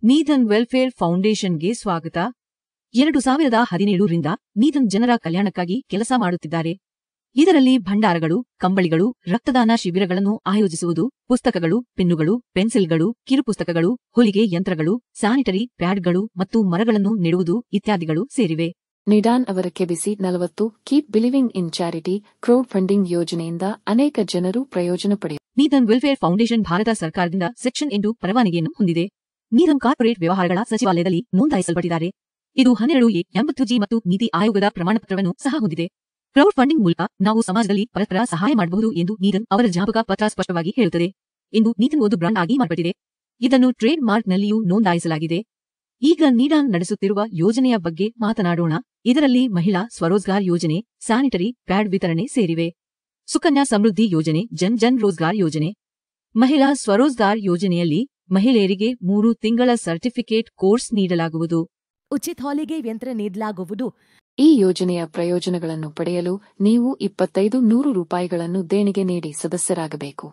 ನೀಧನ್ welfare ಫೌಂಡೇಶನ್ಗೆ ಸ್ವಾಗತ. 2017 ರಿಂದ ನೀಧನ್ ಜನರ ಕಲ್ಯಾಣಕ್ಕಾಗಿ ಕೆಲಸ ಮಾಡುತ್ತಿದ್ದಾರೆ. ಇದರಲ್ಲಿ ಭಂಡಾರಗಳು, ಕಂಬಳಿಗಳು, ರಕ್ತದಾನ ಶಿಬಿರಗಳನ್ನು ಆಯೋಜಿಸುವುದು, ಪುಸ್ತಕಗಳು, ಪೆನ್ನುಗಳು, ಪೆನ್ಸಿಲ್ಗಳು, ಕಿರುಪುಸ್ತಕಗಳು, ಹೊಲಿಗೆ ಯಂತ್ರಗಳು, ಸ್ಯಾನಿಟರಿ ಪ್ಯಾಡ್ಗಳು ಮತ್ತು ಮರಗಳನ್ನು ನೆಡುವುದು ಇತ್ಯಾದಿಗಳು ಸೇರಿವೆ. ನಿಡಾನ್ ಅವರ ಕೆಬಿಸಿ 40 ಕೀಪ್ ಬಿಲಿವಿಂಗ್ ಇನ್ ಚಾರಿಟಿ ಕ್ರೌಡ್ ಫಂಡಿಂಗ್ ಯೋಜನೆಯಿಂದ ಅನೇಕ ಜನರು ಪ್ರಯೋಜನ ಪಡೆಯುತ್ತಾರೆ. ನೀಧನ್ ವೆಲ್ಫೇರ್ ಫೌಂಡೇಶನ್ ಭಾರತ ಸರ್ಕಾರದಿಂದ ಸೆಕ್ಷನ್ 8 ಪರವಾನಗಿಯನ್ನು ಹೊಂದಿದೆ. ನೀಧನ್ ಕಾರ್ಪೊರೇಟ್ ವ್ಯವಹಾರಗಳ ಸಚಿವಾಲಯದಲ್ಲಿ ನೋಂದಾಯಿಸಲ್ಪಟ್ಟಿದ್ದಾರೆ. ಇದು 12A80G ಮತ್ತು ನೀತಿ ಆಯೋಗದ ಪ್ರಮಾಣಪತ್ರವನ್ನು ಸಹ ಹೊಂದಿದೆ. ಕ್ರೌಡ್ ಫಂಡಿಂಗ್ ಮೂಲಕ ನಾವು ಸಮಾಜದಲ್ಲಿ ಪರಸ್ಪರ ಸಹಾಯ ಮಾಡಬಹುದು ಎಂದು ನೀಧನ್ ಅವರ ಜ್ಞಾಪಕ ಪತ್ರ ಸ್ಪಷ್ಟವಾಗಿ ಹೇಳುತ್ತದೆ. ಇಂದು ನೀಧನ್ ಒಂದು ಬ್ರಾಂಡ್ ಆಗಿ ಮಾರ್ಪಟ್ಟಿದೆ. ಇದನ್ನು ಟ್ರೇಡ್ ಮಾರ್ಕ್ನಲ್ಲಿಯೂ ನೋಂದಾಯಿಸಲಾಗಿದೆ. ಈಗ ನೀಡಾನ್ ನಡೆಸುತ್ತಿರುವ ಯೋಜನೆಯ ಬಗ್ಗೆ ಮಾತನಾಡೋಣ. ಇದರಲ್ಲಿ ಮಹಿಳಾ ಸ್ವರೋಜ್ಗಾರ್ ಯೋಜನೆ, ಸ್ಯಾನಿಟರಿ ಪ್ಯಾಡ್ ವಿತರಣೆ ಸೇರಿವೆ. ಸುಕನ್ಯಾ ಸಮೃದ್ಧಿ ಯೋಜನೆ, ಜನ್ ರೋಜ್ಗಾರ್ ಯೋಜನೆ. ಮಹಿಳಾ ಸ್ವರೋಜ್ಗಾರ್ ಯೋಜನೆಯಲ್ಲಿ ಮಹಿಳೆಯರಿಗೆ 3 ತಿಂಗಳ ಸರ್ಟಿಫಿಕೇಟ್ ಕೋರ್ಸ್ ನೀಡಲಾಗುವುದು. ಉಚಿತ ಹೊಲಿಗೆ ಯಂತ್ರ ನೀಡಲಾಗುವುದು. ಈ ಯೋಜನೆಯ ಪ್ರಯೋಜನಗಳನ್ನು ಪಡೆಯಲು ನೀವು 2500 ರೂಪಾಯಿಗಳನ್ನು ದೇಣಿಗೆ ನೀಡಿ ಸದಸ್ಯರಾಗಬೇಕು.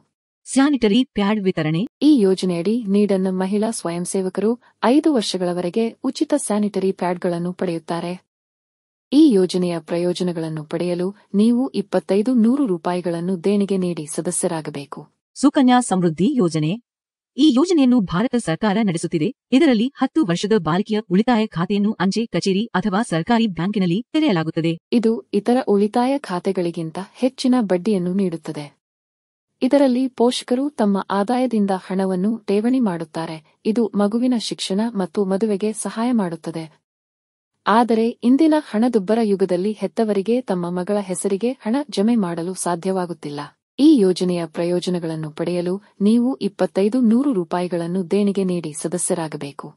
ಸ್ಯಾನಿಟರಿ ಪ್ಯಾಡ್ ವಿತರಣೆ. ಈ ಯೋಜನೆಯಡಿ ನೀಡನ್ನ ಮಹಿಳಾ ಸ್ವಯಂ ಸೇವಕರು 5 ವರ್ಷಗಳವರೆಗೆ ಉಚಿತ ಸ್ಯಾನಿಟರಿ ಪ್ಯಾಡ್ಗಳನ್ನು ಪಡೆಯುತ್ತಾರೆ. ಈ ಯೋಜನೆಯ ಪ್ರಯೋಜನಗಳನ್ನು ಪಡೆಯಲು ನೀವು 2500 ರೂಪಾಯಿಗಳನ್ನು ದೇಣಿಗೆ ನೀಡಿ ಸದಸ್ಯರಾಗಬೇಕು. ಸುಕನ್ಯಾ ಸಮೃದ್ಧಿ ಯೋಜನೆ. ಈ ಯೋಜನೆಯನ್ನು ಭಾರತ ಸರ್ಕಾರ ನಡೆಸುತ್ತಿದೆ. ಇದರಲ್ಲಿ 10 ವರ್ಷದ ಬಾಲಕಿಯ ಉಳಿತಾಯ ಖಾತೆಯನ್ನು ಅಂಚೆ ಕಚೇರಿ ಅಥವಾ ಸರ್ಕಾರಿ ಬ್ಯಾಂಕಿನಲ್ಲಿ ತೆರೆಯಲಾಗುತ್ತದೆ. ಇದು ಇತರ ಉಳಿತಾಯ ಖಾತೆಗಳಿಗಿಂತ ಹೆಚ್ಚಿನ ಬಡ್ಡಿಯನ್ನು ನೀಡುತ್ತದೆ. ಇದರಲ್ಲಿ ಪೋಷಕರು ತಮ್ಮ ಆದಾಯದಿಂದ ಹಣವನ್ನು ಠೇವಣಿ ಮಾಡುತ್ತಾರೆ. ಇದು ಮಗುವಿನ ಶಿಕ್ಷಣ ಮತ್ತು ಮದುವೆಗೆ ಸಹಾಯ ಮಾಡುತ್ತದೆ. ಆದರೆ ಇಂದಿನ ಹಣದುಬ್ಬರ ಯುಗದಲ್ಲಿ ಹೆತ್ತವರಿಗೆ ತಮ್ಮ ಮಗಳ ಹೆಸರಿಗೆ ಹಣ ಜಮೆ ಮಾಡಲು ಸಾಧ್ಯವಾಗುತ್ತಿಲ್ಲ. ಈ ಯೋಜನೆಯ ಪ್ರಯೋಜನಗಳನ್ನು ಪಡೆಯಲು ನೀವು 2500 ರೂಪಾಯಿಗಳನ್ನು ದೇಣಿಗೆ ನೀಡಿ ಸದಸ್ಯರಾಗಬೇಕು.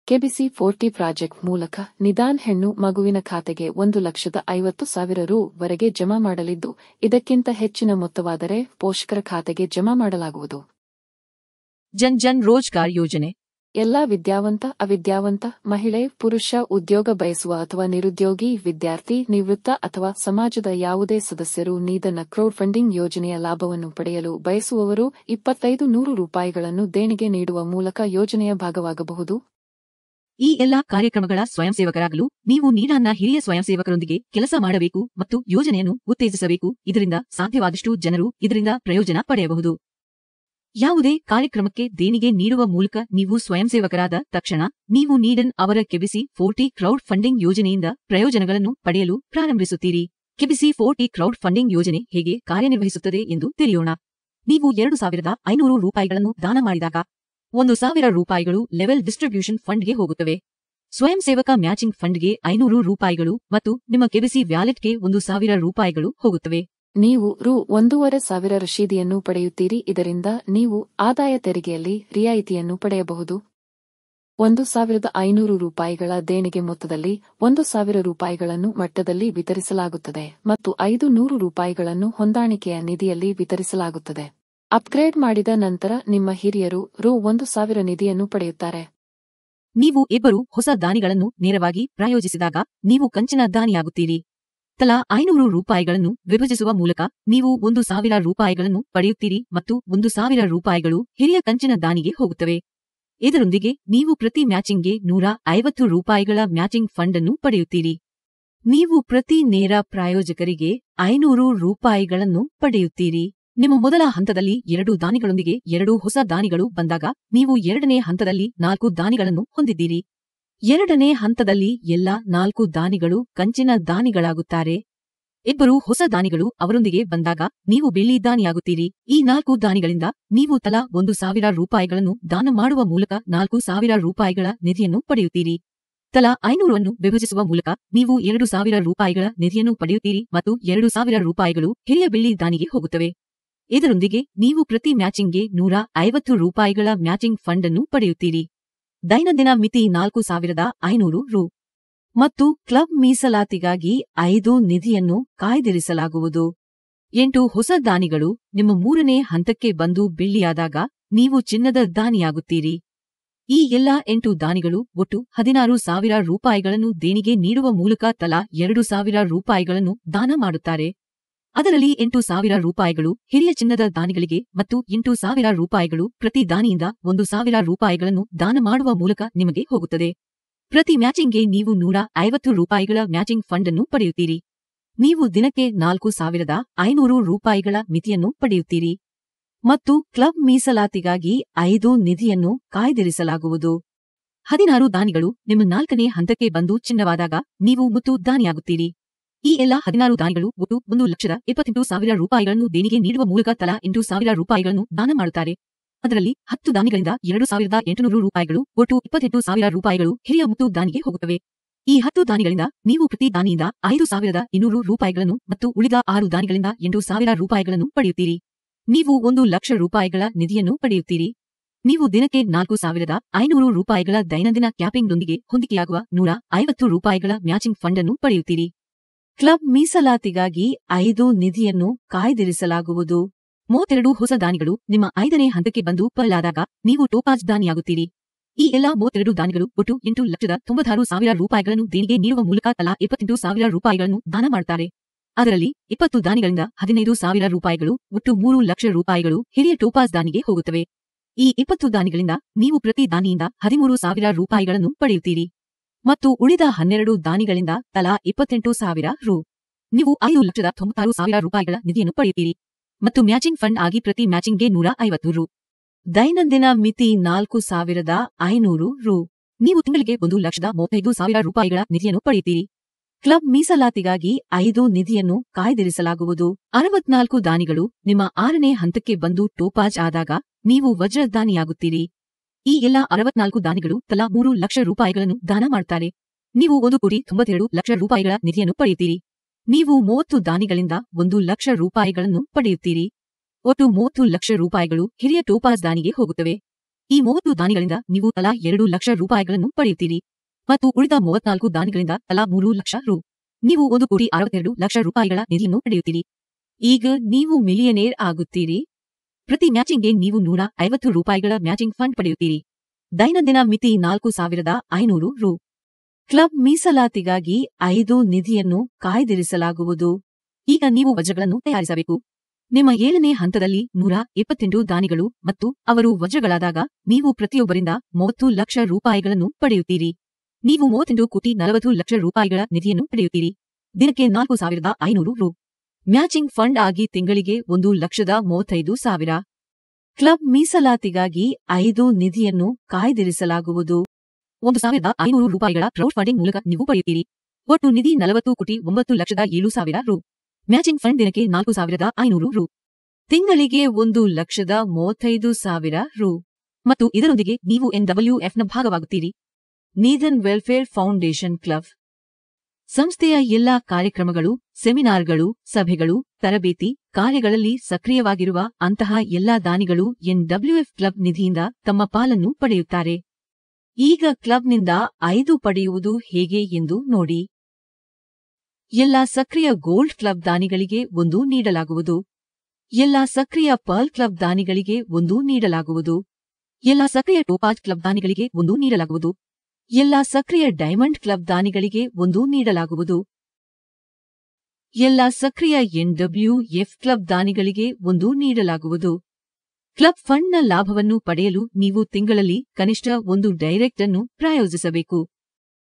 ಕೆಬಿಸಿ 40 ಪ್ರಾಜೆಕ್ಟ್ ಮೂಲಕ ನಿದಾನ್ ಹೆಣ್ಣು ಮಗುವಿನ ಖಾತೆಗೆ 1,50,000 ರೂ ವರೆಗೆ ಜಮಾ ಮಾಡಲಿದ್ದು, ಇದಕ್ಕಿಂತ ಹೆಚ್ಚಿನ ಮೊತ್ತವಾದರೆ ಪೋಷಕರ ಖಾತೆಗೆ ಜಮಾ ಮಾಡಲಾಗುವುದು. ಜನ್ ರೋಜ್ಗಾರ್ ಯೋಜನೆ. ಎಲ್ಲಾ ವಿದ್ಯಾವಂತ, ಅವಿದ್ಯಾವಂತ, ಮಹಿಳೆ, ಪುರುಷ, ಉದ್ಯೋಗ ಬಯಸುವ ಅಥವಾ ನಿರುದ್ಯೋಗಿ, ವಿದ್ಯಾರ್ಥಿ, ನಿವೃತ್ತ ಅಥವಾ ಸಮಾಜದ ಯಾವುದೇ ಸದಸ್ಯರು ನೀಧನ್ನ ಕ್ರೌಡ್ ಫಂಡಿಂಗ್ ಯೋಜನೆಯ ಲಾಭವನ್ನು ಪಡೆಯಲು ಬಯಸುವವರು 2500 ರೂಪಾಯಿಗಳನ್ನು ದೇಣಿಗೆ ನೀಡುವ ಮೂಲಕ ಯೋಜನೆಯ ಭಾಗವಾಗಬಹುದು. ಈ ಎಲ್ಲಾ ಕಾರ್ಯಕ್ರಮಗಳ ಸ್ವಯಂಸೇವಕರಾಗಲು ನೀವು ನೀಡಾನ್ನ ಹಿರಿಯ ಸ್ವಯಂಸೇವಕರೊಂದಿಗೆ ಕೆಲಸ ಮಾಡಬೇಕು ಮತ್ತು ಯೋಜನೆಯನ್ನು ಉತ್ತೇಜಿಸಬೇಕು. ಇದರಿಂದ ಸಾಧ್ಯವಾದಷ್ಟು ಜನರು ಇದರಿಂದ ಪ್ರಯೋಜನ ಪಡೆಯಬಹುದು. ಯಾವುದೇ ಕಾರ್ಯಕ್ರಮಕ್ಕೆ ದೇಣಿಗೆ ನೀಡುವ ಮೂಲಕ ನೀವು ಸ್ವಯಂಸೇವಕರಾದ ತಕ್ಷಣ ನೀವು ನೀಡನ್ ಅವರ ಕೆಬಿಸಿ 40 ಕ್ರೌಡ್ ಫಂಡಿಂಗ್ ಯೋಜನೆಯಿಂದ ಪ್ರಯೋಜನಗಳನ್ನು ಪಡೆಯಲು ಪ್ರಾರಂಭಿಸುತ್ತೀರಿ. ಕೆಬಿಸಿ 40 ಕ್ರೌಡ್ ಫಂಡಿಂಗ್ ಯೋಜನೆ ಹೇಗೆ ಕಾರ್ಯನಿರ್ವಹಿಸುತ್ತದೆ ಎಂದು ತಿಳಿಯೋಣ. ನೀವು 2,500 ರೂಪಾಯಿಗಳನ್ನು ದಾನ ಮಾಡಿದಾಗ 1,000 ರೂಪಾಯಿಗಳು ಲೆವೆಲ್ ಡಿಸ್ಟ್ರಿಬ್ಯೂಷನ್ ಫಂಡ್ಗೆ ಹೋಗುತ್ತವೆ. ಸ್ವಯಂಸೇವಕ ಮ್ಯಾಚಿಂಗ್ ಫಂಡ್ಗೆ 500 ರೂಪಾಯಿಗಳು ಮತ್ತು ನಿಮ್ಮ ಕೆಬಿಸಿ ವ್ಯಾಲೆಟ್ಗೆ 1,000 ರೂಪಾಯಿಗಳು ಹೋಗುತ್ತವೆ. ನೀವು ರೂ 1,500 ರಶೀದಿಯನ್ನು ಪಡೆಯುತ್ತೀರಿ. ಇದರಿಂದ ನೀವು ಆದಾಯ ತೆರಿಗೆಯಲ್ಲಿ ರಿಯಾಯಿತಿಯನ್ನು ಪಡೆಯಬಹುದು. 1,500 ರೂಪಾಯಿಗಳ ದೇಣಿಗೆ ಮೊತ್ತದಲ್ಲಿ 1,000 ರೂಪಾಯಿಗಳನ್ನು ಮಟ್ಟದಲ್ಲಿ ವಿತರಿಸಲಾಗುತ್ತದೆ ಮತ್ತು 500 ರೂಪಾಯಿಗಳನ್ನು ಹೊಂದಾಣಿಕೆಯ ನಿಧಿಯಲ್ಲಿ ವಿತರಿಸಲಾಗುತ್ತದೆ. ಅಪ್ಗ್ರೇಡ್ ಮಾಡಿದ ನಂತರ ನಿಮ್ಮ ಹಿರಿಯರು ರೂ 1,000 ನಿಧಿಯನ್ನು ಪಡೆಯುತ್ತಾರೆ. ನೀವು ಇಬ್ಬರು ಹೊಸ ದಾನಿಗಳನ್ನು ನೇರವಾಗಿ ಪ್ರಾಯೋಜಿಸಿದಾಗ ನೀವು ಕಂಚಿನ ದಾನಿಯಾಗುತ್ತೀರಿ. ತಲಾ 500 ರೂಪಾಯಿಗಳನ್ನು ವಿಭಜಿಸುವ ಮೂಲಕ ನೀವು 1,000 ರೂಪಾಯಿಗಳನ್ನು ಪಡೆಯುತ್ತೀರಿ ಮತ್ತು 1,000 ರೂಪಾಯಿಗಳು ಹಿರಿಯ ಕಂಚಿನ ದಾನಿಗೆ ಹೋಗುತ್ತವೆ. ಇದರೊಂದಿಗೆ ನೀವು ಪ್ರತಿ ಮ್ಯಾಚಿಂಗ್ಗೆ 150 ರೂಪಾಯಿಗಳ ಮ್ಯಾಚಿಂಗ್ ಫಂಡ್ ಅನ್ನು ಪಡೆಯುತ್ತೀರಿ. ನೀವು ಪ್ರತಿ ನೇರ ಪ್ರಾಯೋಜಕರಿಗೆ 500 ರೂಪಾಯಿಗಳನ್ನು ಪಡೆಯುತ್ತೀರಿ. ನಿಮ್ಮ ಮೊದಲ ಹಂತದಲ್ಲಿ 2 ದಾನಿಗಳೊಂದಿಗೆ 2 ಹೊಸ ದಾನಿಗಳು ಬಂದಾಗ ನೀವು 2ನೇ ಹಂತದಲ್ಲಿ 4 ದಾನಿಗಳನ್ನು ಹೊಂದಿದ್ದೀರಿ. 2ನೇ ಹಂತದಲ್ಲಿ ಎಲ್ಲಾ 4 ದಾನಿಗಳು ಕಂಚಿನ ದಾನಿಗಳಾಗುತ್ತಾರೆ. ಇಬ್ಬರು ಹೊಸ ದಾನಿಗಳು ಅವರೊಂದಿಗೆ ಬಂದಾಗ ನೀವು ಬೆಳ್ಳಿ ದಾನಿಯಾಗುತ್ತೀರಿ. ಈ 4 ದಾನಿಗಳಿಂದ ನೀವು ತಲಾ 1,000 ರೂಪಾಯಿಗಳನ್ನು ದಾನ ಮಾಡುವ ಮೂಲಕ 4,000 ರೂಪಾಯಿಗಳ ನಿಧಿಯನ್ನು ಪಡೆಯುತ್ತೀರಿ. ತಲಾ 500 ಅನ್ನು ವಿಭಜಿಸುವ ಮೂಲಕ ನೀವು 2,000 ರೂಪಾಯಿಗಳ ನಿಧಿಯನ್ನು ಪಡೆಯುತ್ತೀರಿ ಮತ್ತು 2,000 ರೂಪಾಯಿಗಳು ಹಿರಿಯ ಬೆಳ್ಳಿ ದಾನಿಗೆ ಹೋಗುತ್ತವೆ. ಇದರೊಂದಿಗೆ ನೀವು ಪ್ರತಿ ಮ್ಯಾಚಿಂಗ್ಗೆ 150 ರೂಪಾಯಿಗಳ ಮ್ಯಾಚಿಂಗ್ ಫಂಡ್ ಅನ್ನು ಪಡೆಯುತ್ತೀರಿ. ದೈನಂದಿನ ಮಿತಿ 4,500 ರೂ. ಮತ್ತು ಕ್ಲಬ್ ಮೀಸಲಾತಿಗಾಗಿ 5 ನಿಧಿಯನ್ನು ಕಾಯ್ದಿರಿಸಲಾಗುವುದು. 8 ಹೊಸ ದಾನಿಗಳು ನಿಮ್ಮ 3ನೇ ಹಂತಕ್ಕೆ ಬಂದು ಬೆಳ್ಳಿಯಾದಾಗ ನೀವು ಚಿನ್ನದ ದಾನಿಯಾಗುತ್ತೀರಿ. ಈ ಎಲ್ಲಾ 8 ದಾನಿಗಳು ಒಟ್ಟು 16,000 ರೂಪಾಯಿಗಳನ್ನು ದೇಣಿಗೆ ನೀಡುವ ಮೂಲಕ ತಲಾ 2,000 ರೂಪಾಯಿಗಳನ್ನು ದಾನ ಮಾಡುತ್ತಾರೆ. ಅದರಲ್ಲಿ 8,000 ರೂಪಾಯಿಗಳು ಹಿರಿಯ ಚಿನ್ನದ ದಾನಿಗಳಿಗೆ ಮತ್ತು 8,000 ರೂಪಾಯಿಗಳು ಪ್ರತಿ ದಾನಿಯಿಂದ 1,000 ರೂಪಾಯಿಗಳನ್ನು ದಾನ ಮಾಡುವ ಮೂಲಕ ನಿಮಗೆ ಹೋಗುತ್ತದೆ. ಪ್ರತಿ ಮ್ಯಾಚಿಂಗ್ಗೆ ನೀವು 150 ರೂಪಾಯಿಗಳ ಮ್ಯಾಚಿಂಗ್ ಫಂಡ್ ಅನ್ನು ಪಡೆಯುತ್ತೀರಿ. ನೀವು ದಿನಕ್ಕೆ 4,500 ರೂಪಾಯಿಗಳ ಮಿತಿಯನ್ನು ಪಡೆಯುತ್ತೀರಿ. ಮತ್ತು ಕ್ಲಬ್ ಮೀಸಲಾತಿಗಾಗಿ 5 ನಿಧಿಯನ್ನು ಕಾಯ್ದಿರಿಸಲಾಗುವುದು. 16 ದಾನಿಗಳು ನಿಮ್ಮ 4ನೇ ಹಂತಕ್ಕೆ ಬಂದು ಚಿನ್ನವಾದಾಗ ನೀವು ಮುತ್ತು ದಾನಿಯಾಗುತ್ತೀರಿ. ಈ ಎಲ್ಲಾ 16 ದಾನಿಗಳು ಒಟ್ಟು 1,28,000 ರೂಪಾಯಿಗಳನ್ನು ದೇಣಿಗೆ ನೀಡುವ ಮೂಲಕ ತಲಾ 8,000 ರೂಪಾಯಿಗಳನ್ನು ದಾನ ಮಾಡುತ್ತಾರೆ. ಅದರಲ್ಲಿ 10 ದಾನಿಗಳಿಂದ 2,800 ರೂಪಾಯಿಗಳು ಒಟ್ಟು 28,000 ರೂಪಾಯಿಗಳು ಹಿರಿಯ ಮುತ್ತು ದಾನಿಗೆ ಹೋಗುತ್ತವೆ. ಈ 10 ದಾನಿಗಳಿಂದ ನೀವು ಪ್ರತಿ ದಾನಿಯಿಂದ 5,200 ರೂಪಾಯಿಗಳನ್ನು ಮತ್ತು ಉಳಿದ 6 ದಾನಿಗಳಿಂದ 8,000 ರೂಪಾಯಿಗಳನ್ನು ಪಡೆಯುತ್ತೀರಿ. ನೀವು 1,00,000 ರೂಪಾಯಿಗಳ ನಿಧಿಯನ್ನು ಪಡೆಯುತ್ತೀರಿ. ನೀವು ದಿನಕ್ಕೆ 4,500 ರೂಪಾಯಿಗಳ ದೈನಂದಿನ ಕ್ಯಾಪಿಂಗ್ನೊಂದಿಗೆ ಹೊಂದಿಕೆಯಾಗುವ 150 ರೂಪಾಯಿಗಳ ಮ್ಯಾಚಿಂಗ್ ಫಂಡ್ ಅನ್ನು ಪಡೆಯುತ್ತೀರಿ. ಕ್ಲಬ್ ಮೀಸಲಾತಿಗಾಗಿ 5 ನಿಧಿಯನ್ನು ಕಾಯ್ದಿರಿಸಲಾಗುವುದು. 32 ಹೊಸ ದಾನಿಗಳು ನಿಮ್ಮ 5ನೇ ಹಂತಕ್ಕೆ ಬಂದು ಪಲ್ಲಾದಾಗ ನೀವು ಟೋಪಾಜ್ ದಾನಿಯಾಗುತ್ತೀರಿ. ಈ ಎಲ್ಲಾ 32 ದಾನಿಗಳು ಒಟ್ಟು 8,96,000 ರೂಪಾಯಿಗಳನ್ನು ದೇಣಿಗೆ ನೀಡುವ ಮೂಲಕ ತಲಾ 28,000 ರೂಪಾಯಿಗಳನ್ನು ದಾನ ಮಾಡುತ್ತಾರೆ. ಅದರಲ್ಲಿ 20 ದಾನಿಗಳಿಂದ 15,000 ರೂಪಾಯಿಗಳು ಒಟ್ಟು 3,00,000 ರೂಪಾಯಿಗಳು ಹಿರಿಯ ಟೋಪಾಜ್ ದಾನಿಗೆ ಹೋಗುತ್ತವೆ. ಈ 20 ದಾನಿಗಳಿಂದ ನೀವು ಪ್ರತಿ ದಾನಿಯಿಂದ 13,000 ರೂಪಾಯಿಗಳನ್ನು ಪಡೆಯುತ್ತೀರಿ. ಮತ್ತು ಉಳಿದ 12 ದಾನಿಗಳಿಂದ ತಲಾ 28,000 ರು. ನೀವು 5,96,000 ರೂಪಾಯಿಗಳ ನಿಧಿಯನ್ನು ಪಡೆಯುತ್ತೀರಿ. ಮತ್ತು ಮ್ಯಾಚಿಂಗ್ ಫಂಡ್ ಆಗಿ ಪ್ರತಿ ಮ್ಯಾಚಿಂಗ್ಗೆ 150 ರು. ದೈನಂದಿನ ಮಿತಿ 4,500 ರು. ನೀವು ತಿಂಗಳಿಗೆ 1,35,000 ರೂಪಾಯಿಗಳ ನಿಧಿಯನ್ನು ಪಡೆಯುತ್ತೀರಿ. ಕ್ಲಬ್ ಮೀಸಲಾತಿಗಾಗಿ 5 ನಿಧಿಯನ್ನು ಕಾಯ್ದಿರಿಸಲಾಗುವುದು. 64 ದಾನಿಗಳು ನಿಮ್ಮ 6ನೇ ಹಂತಕ್ಕೆ ಬಂದು ಟೋಪಾಜ್ ಆದಾಗ ನೀವು ವಜ್ರ ದಾನಿಯಾಗುತ್ತೀರಿ. ಈ ಎಲ್ಲಾ 64 ದಾನಿಗಳು ತಲಾ 3,00,000 ರೂಪಾಯಿಗಳನ್ನು ದಾನ ಮಾಡುತ್ತಾರೆ. ನೀವು 1,92,00,000 ರೂಪಾಯಿಗಳ ನಿಧಿಯನ್ನು ಪಡೆಯುತ್ತೀರಿ. ನೀವು 30 ದಾನಿಗಳಿಂದ 1,00,000 ರೂಪಾಯಿಗಳನ್ನು ಪಡೆಯುತ್ತೀರಿ. ಒಟ್ಟು 30,00,000 ರೂಪಾಯಿಗಳು ಹಿರಿಯ ಟೋಪಾಜ್ ದಾನಿಗೆ ಹೋಗುತ್ತವೆ. ಈ 30 ದಾನಿಗಳಿಂದ ನೀವು ತಲಾ 2,00,000 ರೂಪಾಯಿಗಳನ್ನು ಪಡೆಯುತ್ತೀರಿ. ಮತ್ತು ಉಳಿದ 34 ದಾನಿಗಳಿಂದ ತಲಾ 3,00,000 ರು. ನೀವು 1,62,00,000 ರೂಪಾಯಿಗಳ ನಿಧಿಯನ್ನು ಪಡೆಯುತ್ತೀರಿ. ಈಗ ನೀವು ಮಿಲಿಯನೇರ್ ಆಗುತ್ತೀರಿ. ಪ್ರತಿ ಮ್ಯಾಚಿಂಗ್ಗೆ ನೀವು 150 ರೂಪಾಯಿಗಳ ಮ್ಯಾಚಿಂಗ್ ಫಂಡ್ ಪಡೆಯುತ್ತೀರಿ. ದೈನಂದಿನ ಮಿತಿ 4,500 ರು. ಕ್ಲಬ್ ಮೀಸಲಾತಿಗಾಗಿ 5 ನಿಧಿಯನ್ನು ಕಾಯ್ದಿರಿಸಲಾಗುವುದು. ಈಗ ನೀವು ವಜ್ರಗಳನ್ನು ತಯಾರಿಸಬೇಕು. ನಿಮ್ಮ 7ನೇ ಹಂತದಲ್ಲಿ 128 ದಾನಿಗಳು ಮತ್ತು ಅವರು ವಜ್ರಗಳಾದಾಗ ನೀವು ಪ್ರತಿಯೊಬ್ಬರಿಂದ 30,00,000 ರೂಪಾಯಿಗಳನ್ನು ಪಡೆಯುತ್ತೀರಿ. ನೀವು 38,40,00,000 ರೂಪಾಯಿಗಳ ನಿಧಿಯನ್ನು ಪಡೆಯುತ್ತೀರಿ. ದಿನಕ್ಕೆ 4,500 ರು. ಮ್ಯಾಚಿಂಗ್ ಫಂಡ್ ಆಗಿ ತಿಂಗಳಿಗೆ 1,35,000. ಕ್ಲಬ್ ಮೀಸಲಾತಿಗಾಗಿ 5 ನಿಧಿಯನ್ನು ಕಾಯ್ದಿರಿಸಲಾಗುವುದು. 1,500 ರೂಪಾಯಿಗಳ ಕ್ರೌಡ್ ಫಂಡಿಂಗ್ ಮೂಲಕ ನೀವು ಪಡೆಯುತ್ತೀರಿ. ಒಟ್ಟು ನಿಧಿ 40,09,07,000 ರು. ಮ್ಯಾಚಿಂಗ್ ಫಂಡ್ ದಿನಕ್ಕೆ 4,500 ರು. ತಿಂಗಳಿಗೆ 1,35,000 ರು. ಮತ್ತು ಇದರೊಂದಿಗೆ ನೀವು NWFನ ಭಾಗವಾಗುತ್ತೀರಿ. ನೀದನ್ ವೆಲ್ಫೇರ್ ಫೌಂಡೇಶನ್ ಕ್ಲಬ್ ಸಂಸ್ಥೆಯ ಎಲ್ಲಾ ಕಾರ್ಯಕ್ರಮಗಳು, ಸೆಮಿನಾರ್ಗಳು, ಸಭೆಗಳು, ತರಬೇತಿ ಕಾರ್ಯಗಳಲ್ಲಿ ಸಕ್ರಿಯವಾಗಿರುವ ಅಂತಹ ಎಲ್ಲಾ ದಾನಿಗಳು NWF ಕ್ಲಬ್ ನಿಧಿಯಿಂದ ತಮ್ಮ ಪಾಲನ್ನು ಪಡೆಯುತ್ತಾರೆ. ಈಗ ಕ್ಲಬ್ನಿಂದ 5 ಪಡೆಯುವುದು ಹೇಗೆ ಎಂದು ನೋಡಿ. ಎಲ್ಲಾ ಸಕ್ರಿಯ ಗೋಲ್ಡ್ ಕ್ಲಬ್ ದಾನಿಗಳಿಗೆ 1 ನೀಡಲಾಗುವುದು. ಎಲ್ಲಾ ಸಕ್ರಿಯ ಪರ್ಲ್ ಕ್ಲಬ್ ದಾನಿಗಳಿಗೆ 1 ನೀಡಲಾಗುವುದು. ಎಲ್ಲಾ ಸಕ್ರಿಯ ಟೋಪಾಜ್ ಕ್ಲಬ್ ದಾನಿಗಳಿಗೆ 1 ನೀಡಲಾಗುವುದು. ಎಲ್ಲಾ ಸಕ್ರಿಯ ಡೈಮಂಡ್ ಕ್ಲಬ್ ದಾನಿಗಳಿಗೆ 1 ನೀಡಲಾಗುವುದು. ಎಲ್ಲಾ ಸಕ್ರಿಯ NWF ಕ್ಲಬ್ ದಾನಿಗಳಿಗೆ 1 ನೀಡಲಾಗುವುದು. ಕ್ಲಬ್ ಫಂಡ್ನ ಲಾಭವನ್ನು ಪಡೆಯಲು ನೀವು ತಿಂಗಳಲ್ಲಿ ಕನಿಷ್ಠ 1 ಡೈರೆಕ್ಟ್ ಅನ್ನು ಪ್ರಾಯೋಜಿಸಬೇಕು.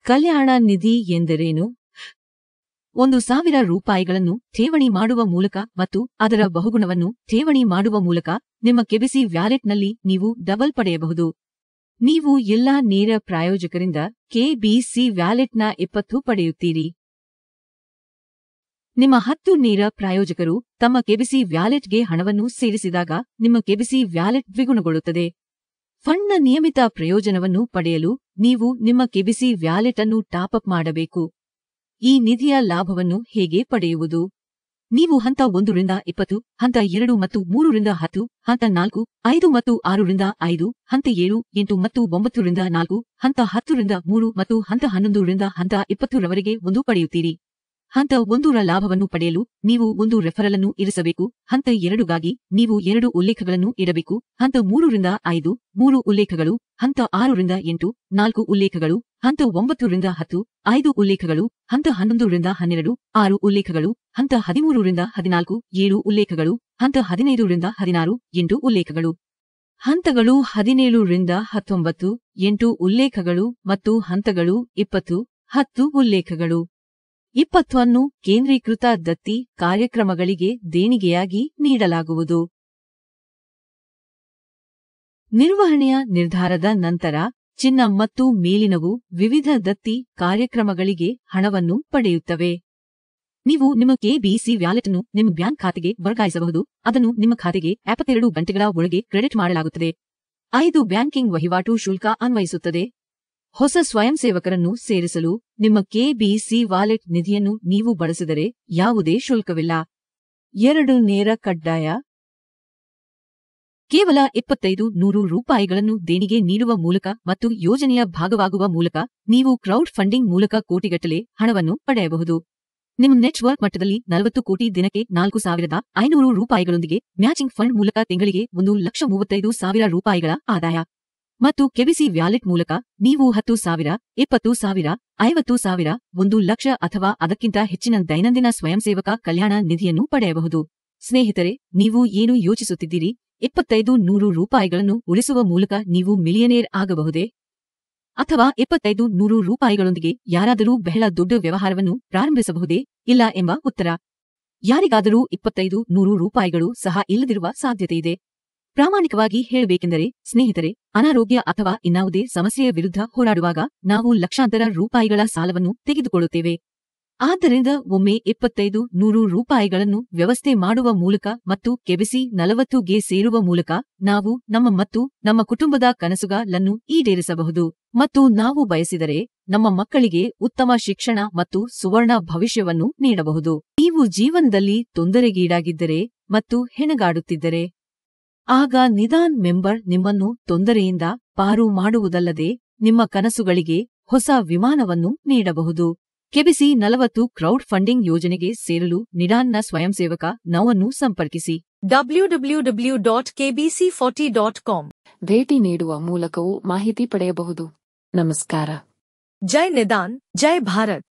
ಕಲ್ಯಾಣ ನಿಧಿ ಎಂದರೇನು? 1,000 ರೂಪಾಯಿಗಳನ್ನು ಠೇವಣಿ ಮಾಡುವ ಮೂಲಕ ಮತ್ತು ಅದರ ಬಹುಗುಣವನ್ನು ಠೇವಣಿ ಮಾಡುವ ಮೂಲಕ ನಿಮ್ಮ ಕೆಬಿಸಿ ವ್ಯಾಲೆಟ್ನಲ್ಲಿ ನೀವು ಡಬಲ್ ಪಡೆಯಬಹುದು. ನೀವು ಎಲ್ಲಾ ನೇರ ಪ್ರಾಯೋಜಕರಿಂದ ಕೆಬಿಸಿ ವ್ಯಾಲೆಟ್ನ 20 ಪಡೆಯುತ್ತೀರಿ. ನಿಮ್ಮ 10 ನೇರ ಪ್ರಾಯೋಜಕರು ತಮ್ಮ ಕೆಬಿಸಿ ವ್ಯಾಲೆಟ್ಗೆ ಹಣವನ್ನು ಸೇರಿಸಿದಾಗ ನಿಮ್ಮ ಕೆಬಿಸಿ ವ್ಯಾಲೆಟ್ ದ್ವಿಗುಣಗೊಳ್ಳುತ್ತದೆ. ಫಂಡ್ನ ನಿಯಮಿತ ಪ್ರಯೋಜನವನ್ನು ಪಡೆಯಲು ನೀವು ನಿಮ್ಮ ಕೆಬಿಸಿ ವ್ಯಾಲೆಟ್ ಅನ್ನು ಟಾಪ್ ಅಪ್ ಮಾಡಬೇಕು. ಈ ನಿಧಿಯ ಲಾಭವನ್ನು ಹೇಗೆ ಪಡೆಯುವುದು? ನೀವು ಹಂತ 1 ರಿಂದ 20, ಹಂತ 2 ಮತ್ತು 3 ರಿಂದ 10, ಹಂತ 4, 5 ಮತ್ತು 6 ರಿಂದ 5, ಹಂತ 7, 8 ಮತ್ತು 9 ರಿಂದ 4, ಹಂತ 10 ರಿಂದ 3 ಮತ್ತು ಹಂತ 11 ರಿಂದ ಹಂತ 20 ರವರೆಗೆ 1 ಪಡೆಯುತ್ತೀರಿ. ಹಂತ 1ರ ಲಾಭವನ್ನು ಪಡೆಯಲು ನೀವು ಒಂದು ರೆಫರಲ್ ಅನ್ನು ಇರಿಸಬೇಕು. ಹಂತ 2ಗಾಗಿ ನೀವು 2 ಉಲ್ಲೇಖಗಳನ್ನು ಇಡಬೇಕು. ಹಂತ 3ರಿಂದ 5 3 ಉಲ್ಲೇಖಗಳು. ಹಂತ 6ರಿಂದ 8 4 ಉಲ್ಲೇಖಗಳು. ಹಂತ 9ರಿಂದ 10 5 ಉಲ್ಲೇಖಗಳು. ಹಂತ 11ರಿಂದ 12 6 ಉಲ್ಲೇಖಗಳು. ಹಂತ 13ರಿಂದ 14 7 ಉಲ್ಲೇಖಗಳು. ಹಂತ 15ರಿಂದ 16 8 ಉಲ್ಲೇಖಗಳು. ಹಂತಗಳು 17ರಿಂದ 19 8 ಉಲ್ಲೇಖಗಳು ಮತ್ತು ಹಂತಗಳು 20 10 ಉಲ್ಲೇಖಗಳು. 20 ಅನ್ನು ಕೇಂದ್ರೀಕೃತ ದತ್ತಿ ಕಾರ್ಯಕ್ರಮಗಳಿಗೆ ದೇಣಿಗೆಯಾಗಿ ನೀಡಲಾಗುವುದು. ನಿರ್ವಹಣೆಯ ನಿರ್ಧಾರದ ನಂತರ ಚಿನ್ನ ಮತ್ತು ಮೇಲಿನವು ವಿವಿಧ ದತ್ತಿ ಕಾರ್ಯಕ್ರಮಗಳಿಗೆ ಹಣವನ್ನು ಪಡೆಯುತ್ತವೆ. ನೀವು ನಿಮ್ಮ ಕೆಬಿಸಿ ವ್ಯಾಲೆಟ್ ಅನ್ನು ನಿಮ್ಮ ಬ್ಯಾಂಕ್ ಖಾತೆಗೆ ವರ್ಗಾಯಿಸಬಹುದು. ಅದನ್ನು ನಿಮ್ಮ ಖಾತೆಗೆ 72 ಗಂಟೆಗಳ ಒಳಗೆ ಕ್ರೆಡಿಟ್ ಮಾಡಲಾಗುತ್ತದೆ. 5 ಬ್ಯಾಂಕಿಂಗ್ ವಹಿವಾಟು ಶುಲ್ಕ ಅನ್ವಯಿಸುತ್ತದೆ. ಹೊಸ ಸ್ವಯಂಸೇವಕರನ್ನು ಸೇರಿಸಲು ನಿಮ್ಮ ಕೆಬಿಸಿ ವಾಲೆಟ್ ನಿಧಿಯನ್ನು ನೀವು ಬಳಸಿದರೆ ಯಾವುದೇ ಶುಲ್ಕವಿಲ್ಲ. 2 ನೇರ ಕಡ್ಡಾಯ. ಕೇವಲ 2500 ರೂಪಾಯಿಗಳನ್ನು ದೇಣಿಗೆ ನೀಡುವ ಮೂಲಕ ಮತ್ತು ಯೋಜನೆಯ ಭಾಗವಾಗುವ ಮೂಲಕ ನೀವು ಕ್ರೌಡ್ ಫಂಡಿಂಗ್ ಮೂಲಕ ಕೋಟಿಗಟ್ಟಲೆ ಹಣವನ್ನು ಪಡೆಯಬಹುದು. ನಿಮ್ಮ ನೆಟ್ವರ್ಕ್ ಮಟ್ಟದಲ್ಲಿ 40 ಕೋಟಿ ದಿನಕ್ಕೆ 4500 ರೂಪಾಯಿಗಳೊಂದಿಗೆ ಮ್ಯಾಚಿಂಗ್ ಫಂಡ್ ಮೂಲಕ ತಿಂಗಳಿಗೆ 1,35,000 ರೂಪಾಯಿಗಳ ಆದಾಯ. ಮತ್ತು ಕೆಬಿಸಿ ವ್ಯಾಲೆಟ್ ಮೂಲಕ ನೀವು 10,000 20,000 50,000 1 ಲಕ್ಷ ಅಥವಾ ಅದಕ್ಕಿಂತ ಹೆಚ್ಚಿನ ದೈನಂದಿನ ಸ್ವಯಂಸೇವಕ ಕಲ್ಯಾಣ ನಿಧಿಯನ್ನು ಪಡೆಯಬಹುದು. ಸ್ನೇಹಿತರೆ, ನೀವು ಏನು ಯೋಚಿಸುತ್ತಿದ್ದೀರಿ? 2500 ರೂಪಾಯಿಗಳನ್ನು ಉಳಿಸುವ ಮೂಲಕ ನೀವು ಮಿಲಿಯನೇರ್ ಆಗಬಹುದೇ? ಅಥವಾ 2500 ರೂಪಾಯಿಗಳೊಂದಿಗೆ ಯಾರಾದರೂ ಬಹಳ ದೊಡ್ಡ ವ್ಯವಹಾರವನ್ನು ಪ್ರಾರಂಭಿಸಬಹುದೇ? ಇಲ್ಲ ಎಂಬ ಉತ್ತರ. ಯಾರಿಗಾದರೂ 2500 ರೂಪಾಯಿಗಳು ಸಹ ಇಲ್ಲದಿರುವ ಸಾಧ್ಯತೆಯಿದೆ. ಪ್ರಾಮಾಣಿಕವಾಗಿ ಹೇಳಬೇಕೆಂದರೆ, ಸ್ನೇಹಿತರೆ, ಅನಾರೋಗ್ಯ ಅಥವಾ ಇನ್ನಾವುದೇ ಸಮಸ್ಯೆಯ ವಿರುದ್ಧ ಹೋರಾಡುವಾಗ ನಾವು ಲಕ್ಷಾಂತರ ರೂಪಾಯಿಗಳ ಸಾಲವನ್ನು ತೆಗೆದುಕೊಳ್ಳುತ್ತೇವೆ. ಆದ್ದರಿಂದ ಒಮ್ಮೆ 2500 ರೂಪಾಯಿಗಳನ್ನು ವ್ಯವಸ್ಥೆ ಮಾಡುವ ಮೂಲಕ ಮತ್ತು ಕೆಬಿಸಿ 40ಗೆ ಸೇರುವ ಮೂಲಕ ನಾವು ನಮ್ಮ ಮತ್ತು ನಮ್ಮ ಕುಟುಂಬದ ಕನಸುಗಳನ್ನು ಈಡೇರಿಸಬಹುದು. ಮತ್ತು ನಾವು ಬಯಸಿದರೆ ನಮ್ಮ ಮಕ್ಕಳಿಗೆ ಉತ್ತಮ ಶಿಕ್ಷಣ ಮತ್ತು ಸುವರ್ಣ ಭವಿಷ್ಯವನ್ನು ನೀಡಬಹುದು. ನೀವು ಜೀವನದಲ್ಲಿ ತೊಂದರೆಗೀಡಾಗಿದ್ದರೆ ಮತ್ತು ಹೆಣಗಾಡುತ್ತಿದ್ದರೆ, ಆಗ ನಿದಾನ್ ಮೆಂಬರ್ ನಿಮ್ಮನ್ನು ತೊಂದರೆಯಿಂದ ಪಾರು ಮಾಡುವುದಲ್ಲದೆ ನಿಮ್ಮ ಕನಸುಗಳಿಗೆ ಹೊಸ ವಿಮಾನವನ್ನು ನೀಡಬಹುದು. ಕೆಬಿಸಿ 40 ಕ್ರೌಡ್ ಫಂಡಿಂಗ್ ಯೋಜನೆಗೆ ಸೇರಲು ನಿಡಾನ್ನ ಸ್ವಯಂಸೇವಕ ನೌವನ್ನು ಸಂಪರ್ಕಿಸಿ. www.kbc40.com ಭೇಟಿ ನೀಡುವ ಮೂಲಕವೂ ಮಾಹಿತಿ ಪಡೆಯಬಹುದು. ನಮಸ್ಕಾರ. ಜೈ ನಿದಾನ್, ಜೈ ಭಾರತ್.